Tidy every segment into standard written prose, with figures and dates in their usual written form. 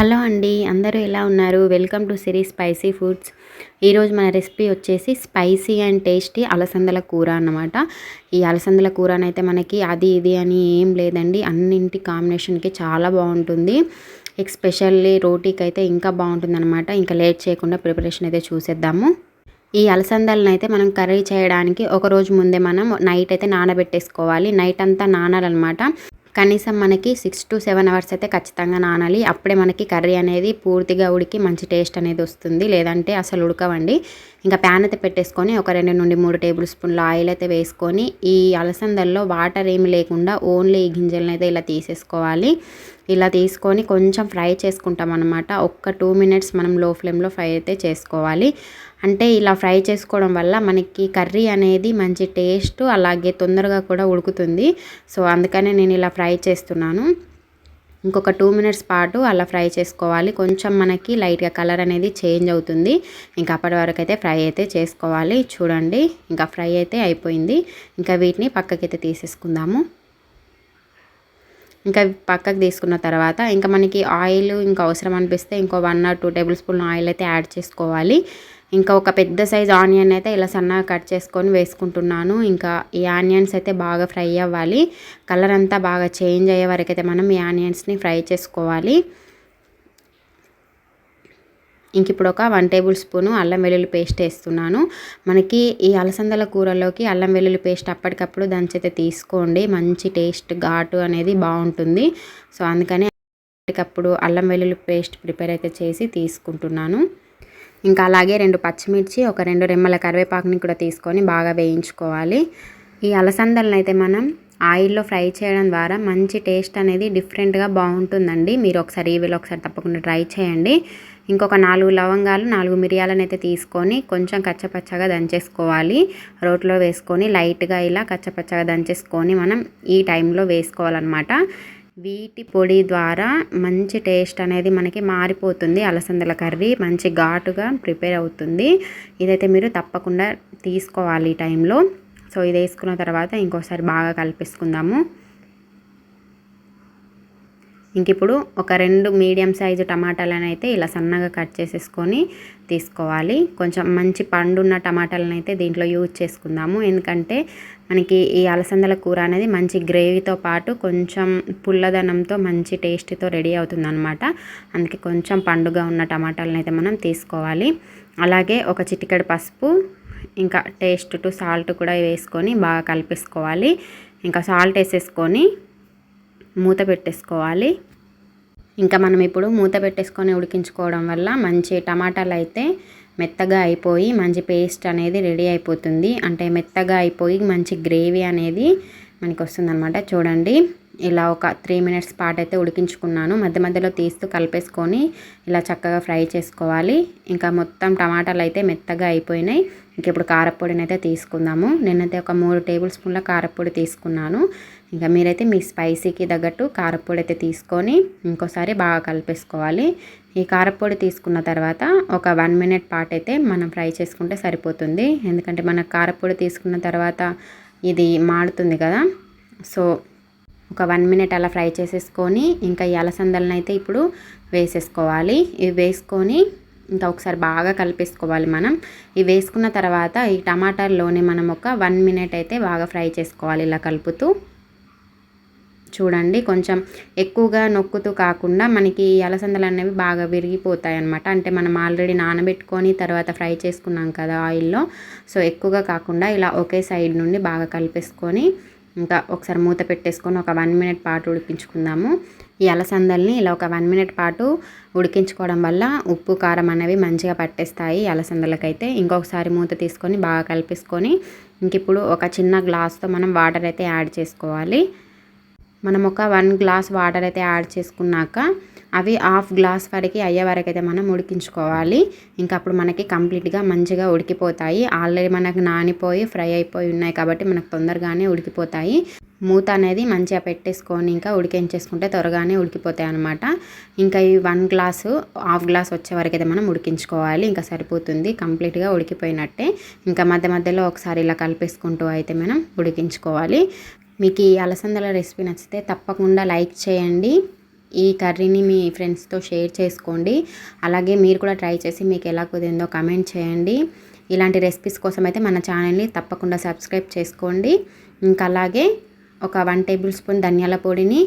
Hello అండి, అందరూ ఎలా ఉన్నారు? Welcome to Siri spicy foods. ఈరోజు మన రెసిపీ వచ్చేసి స్పైసీ అండ్ టేస్టీ అలసందల కూర అన్నమాట. ఈ అలసందల కూరనైతే మనకి అది ఇది అని ఏం లేదండి, అన్నింటి కాంబినేషన్కి చాలా బాగుంటుంది. ఎస్పెషల్లీ రోటీకి అయితే ఇంకా బాగుంటుంది అనమాట. ఇంకా లేట్ చేయకుండా ప్రిపరేషన్ అయితే చూసేద్దాము. ఈ అలసందలను అయితే మనం కర్రీ చేయడానికి ఒక రోజు ముందే మనం నైట్ అయితే నానబెట్టేసుకోవాలి. నైట్ అంతా నానాలన్నమాట. కనీసం మనకి 6 to 7 అవర్స్ అయితే ఖచ్చితంగా నానాలి. అప్పుడే మనకి కర్రీ అనేది పూర్తిగా ఉడికి మంచి టేస్ట్ అనేది వస్తుంది. లేదంటే అసలు ఉడకవండి. ఇంకా ప్యాన్ అయితే పెట్టేసుకొని ఒక 2 నుండి 3 టేబుల్ స్పూన్ల ఆయిల్ అయితే వేసుకొని ఈ అలసందల్లో వాటర్ ఏమి లేకుండా ఓన్లీ ఈ గింజలను అయితే ఇలా తీసేసుకోవాలి. ఇలా తీసుకొని కొంచెం ఫ్రై చేసుకుంటాం అనమాట. ఒక్క 2 మినిట్స్ మనం లో ఫ్లేమ్లో ఫ్రై అయితే చేసుకోవాలి. అంటే ఇలా ఫ్రై చేసుకోవడం వల్ల మనకి కర్రీ అనేది మంచి టేస్ట్, అలాగే తొందరగా కూడా ఉడుకుతుంది. సో అందుకనే నేను ఇలా ఫ్రై చేస్తున్నాను. ఇంకొక 2 మినిట్స్ పాటు అలా ఫ్రై చేసుకోవాలి. కొంచెం మనకి లైట్గా కలర్ అనేది చేంజ్ అవుతుంది. ఇంకా అప్పటి వరకు అయితే ఫ్రై అయితే చేసుకోవాలి. చూడండి, ఇంకా ఫ్రై అయితే అయిపోయింది. ఇంకా వీటిని పక్కకైతే తీసేసుకుందాము. ఇంకా పక్కకు తీసుకున్న తర్వాత ఇంకా మనకి ఆయిల్ ఇంకా అవసరం అనిపిస్తే ఇంకో 1 or 2 టేబుల్ స్పూన్ ఆయిల్ అయితే యాడ్ చేసుకోవాలి. ఇంకా ఒక పెద్ద సైజ్ ఆనియన్ అయితే ఇలా సన్నగా కట్ చేసుకొని వేసుకుంటున్నాను. ఇంకా ఈ ఆనియన్స్ అయితే బాగా ఫ్రై అవ్వాలి. కలర్ అంతా బాగా చేంజ్ అయ్యే వరకు అయితే మనం ఈ ఆనియన్స్ని ఫ్రై చేసుకోవాలి. ఇంక ఇప్పుడు ఒక 1 టేబుల్ స్పూను అల్లం వెల్లుల్లి పేస్ట్ వేస్తున్నాను. మనకి ఈ అలసందల కూరలోకి అల్లం వెల్లుల్లి పేస్ట్ అప్పటికప్పుడు దంచైతే తీసుకోండి. మంచి టేస్ట్ ఘాటు అనేది బాగుంటుంది. సో అందుకని అప్పటికప్పుడు అల్లం వెల్లుల్లి పేస్ట్ ప్రిపేర్ అయితే చేసి తీసుకుంటున్నాను. ఇంకా అలాగే 2 పచ్చిమిర్చి, ఒక 2 రెమ్మల కరివేపాకుని కూడా తీసుకొని బాగా వేయించుకోవాలి. ఈ అలసందలను అయితే మనం ఆయిల్లో ఫ్రై చేయడం ద్వారా మంచి టేస్ట్ అనేది డిఫరెంట్గా బాగుంటుందండి. మీరు ఒకసారి ఈ వేళ ఒకసారి తప్పకుండా ట్రై చేయండి. ఇంకొక 4 లవంగాలు, 4 మిరియాలను అయితే తీసుకొని కొంచెం కచ్చపచ్చగా దంచేసుకోవాలి. రోట్లో వేసుకొని లైట్గా ఇలా కచ్చపచ్చగా దంచేసుకొని మనం ఈ టైంలో వేసుకోవాలన్నమాట. వీటి పొడి ద్వారా మంచి టేస్ట్ అనేది మనకి మారిపోతుంది. అలసందల కర్రీ మంచి ఘాటుగా ప్రిపేర్ అవుతుంది. ఇదైతే మీరు తప్పకుండా తీసుకోవాలి ఈ టైంలో. సో ఇది వేసుకున్న తర్వాత ఇంకోసారి బాగా కలిపేసుకుందాము. ఇంక ఇప్పుడు ఒక 2 మీడియం సైజు టమాటాలను అయితే ఇలా సన్నగా కట్ చేసేసుకొని తీసుకోవాలి. కొంచెం మంచి పండున్న టమాటాలను అయితే దీంట్లో యూజ్ చేసుకుందాము. ఎందుకంటే మనకి ఈ అలసందల కూర అనేది మంచి గ్రేవీతో పాటు కొంచెం పుల్లదనంతో మంచి టేస్ట్తో రెడీ అవుతుందన్నమాట. అందుకే కొంచెం పండుగా ఉన్న టమాటాలను అయితే మనం తీసుకోవాలి. అలాగే ఒక చిటికెడు పసుపు, ఇంకా టేస్ట్ టు సాల్ట్ కూడా వేసుకొని బాగా కలిపేసుకోవాలి. ఇంకా సాల్ట్ వేసేసుకొని మూత పెట్టేసుకోవాలి. ఇంకా మనం ఇప్పుడు మూత పెట్టేసుకొని ఉడికించుకోవడం వల్ల మంచి టమాటాలు అయితే మెత్తగా అయిపోయి మంచి పేస్ట్ అనేది రెడీ అయిపోతుంది. అంటే మెత్తగా అయిపోయి మంచి గ్రేవీ అనేది మనకి వస్తుందన్నమాట. చూడండి, ఇలా ఒక 3 మినిట్స్ పాటు అయితే ఉడికించుకున్నాను. మధ్య మధ్యలో తీస్తూ కలిపేసుకొని ఇలా చక్కగా ఫ్రై చేసుకోవాలి. ఇంకా మొత్తం టమాటాలు అయితే మెత్తగా అయిపోయినాయి. ఇంక ఇప్పుడు కారపొడిని అయితే తీసుకుందాము. నేనైతే ఒక 3 టేబుల్ స్పూన్ల కారపొడి తీసుకున్నాను. ఇంకా మీరైతే మీ స్పైసీకి తగ్గట్టు కారపొడి అయితే తీసుకొని ఇంకోసారి బాగా కలిపేసుకోవాలి. ఈ కారపొడి తీసుకున్న తర్వాత ఒక 1 మినిట్ పాటు అయితే మనం ఫ్రై చేసుకుంటే సరిపోతుంది. ఎందుకంటే మన కారపొడి తీసుకున్న తర్వాత ఇది మాడుతుంది కదా. సో ఒక 1 మినిట్ అలా ఫ్రై చేసేసుకొని ఇంకా ఈ అలసందలను అయితే ఇప్పుడు వేసేసుకోవాలి. ఇవి వేసుకొని ఇంకా ఒకసారి బాగా కలిపేసుకోవాలి మనం. ఇవి వేసుకున్న తర్వాత ఈ టమాటాల్లోనే మనం ఒక 1 మినిట్ అయితే బాగా ఫ్రై చేసుకోవాలి ఇలా కలుపుతూ. చూడండి, కొంచెం ఎక్కువగా నొక్కుతూ కాకుండా మనకి ఈ అలసందలు అనేవి బాగా విరిగిపోతాయి అన్నమాట. అంటే మనం ఆల్రెడీ నానబెట్టుకొని తర్వాత ఫ్రై చేసుకున్నాం కదా ఆయిల్లో. సో ఎక్కువగా కాకుండా ఇలా ఒకే సైడ్ నుండి బాగా కలిపేసుకొని ఇంకా ఒకసారి మూత పెట్టేసుకొని ఒక 1 మినిట్ పాటు ఉడికించుకుందాము. ఈ అలసందల్ని ఇలా ఒక 1 మినిట్ పాటు ఉడికించుకోవడం వల్ల ఉప్పు కారం అనేవి మంచిగా పట్టేస్తాయి అలసందలకైతే. ఇంకొకసారి మూత తీసుకొని బాగా కలిపేసుకొని ఇంక ఇప్పుడు ఒక చిన్న గ్లాస్తో మనం వాటర్ అయితే యాడ్ చేసుకోవాలి. మనం ఒక 1 గ్లాస్ వాటర్ అయితే యాడ్ చేసుకున్నాక అవి 1/2 గ్లాస్ వరకు అయ్యే వరకు అయితే మనం ఉడికించుకోవాలి. ఇంకా అప్పుడు మనకి కంప్లీట్గా మంచిగా ఉడికిపోతాయి. ఆల్రెడీ మనకు నానిపోయి ఫ్రై అయిపోయి ఉన్నాయి కాబట్టి మనకు తొందరగానే ఉడికిపోతాయి. మూత అనేది మంచిగా పెట్టేసుకొని ఇంకా ఉడికించేసుకుంటే త్వరగానే ఉడికిపోతాయి అనమాట. ఇంకా ఈ 1 గ్లాసు 1/2 గ్లాస్ వచ్చే వరకు అయితే మనం ఉడికించుకోవాలి. ఇంకా సరిపోతుంది, కంప్లీట్గా ఉడికిపోయినట్టే. ఇంకా మధ్య మధ్యలో ఒకసారి ఇలా కలిపేసుకుంటూ అయితే మనం ఉడికించుకోవాలి. మీకు ఈ అలసందల రెసిపీ నచ్చితే తప్పకుండా లైక్ చేయండి. ఈ కర్రీని మీ ఫ్రెండ్స్తో షేర్ చేసుకోండి. అలాగే మీరు కూడా ట్రై చేసి మీకు ఎలా కుదిరిందో కమెంట్ చేయండి. ఇలాంటి రెసిపీస్ కోసం అయితే మన ఛానల్ని తప్పకుండా సబ్స్క్రైబ్ చేసుకోండి. ఇంకా అలాగే ఒక 1 టేబుల్ స్పూన్ ధనియాల పొడిని,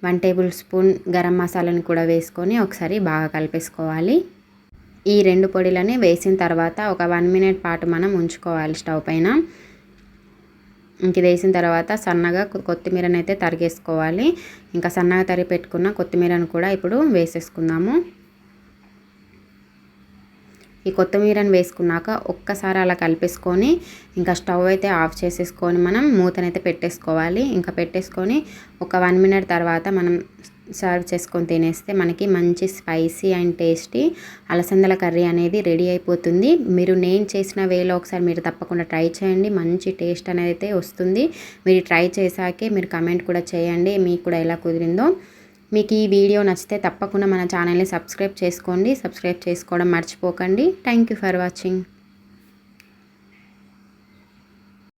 1 టేబుల్ స్పూన్ గరం మసాలాని కూడా వేసుకొని ఒకసారి బాగా కలిపేసుకోవాలి. ఈ 2 పొడిలని వేసిన తర్వాత ఒక 1 మినిట్ పాటు మనం ఉంచుకోవాలి స్టవ్ పైన. ఇంక ఇది వేసిన తర్వాత సన్నగా కొత్తిమీరని అయితే తరిగేసుకోవాలి. ఇంకా సన్నగా తరిగి పెట్టుకున్న కొత్తిమీరను కూడా ఇప్పుడు వేసేసుకుందాము. ఈ కొత్తిమీరని వేసుకున్నాక ఒక్కసారి అలా కలిపేసుకొని ఇంకా స్టవ్ అయితే ఆఫ్ చేసేసుకొని మనం మూతనైతే పెట్టేసుకోవాలి. ఇంకా పెట్టేసుకొని ఒక 1 మినిట్ తర్వాత మనం సర్వ్ చేసుకొని తినేస్తే మనకి మంచి స్పైసీ అండ్ టేస్టీ అలసందల కర్రీ అనేది రెడీ అయిపోతుంది. మీరు నేను చేసిన వేలో ఒకసారి మీరు తప్పకుండా ట్రై చేయండి. మంచి టేస్ట్ అనేది అయితే వస్తుంది. మీరు ట్రై చేశాకే మీరు కమెంట్ కూడా చేయండి మీకు కూడా ఎలా కుదిరిందో. మీకు ఈ వీడియో నచ్చితే తప్పకుండా మన ఛానల్ని సబ్స్క్రైబ్ చేసుకోండి. సబ్స్క్రైబ్ చేసుకోవడం మర్చిపోకండి. Thank you for watching.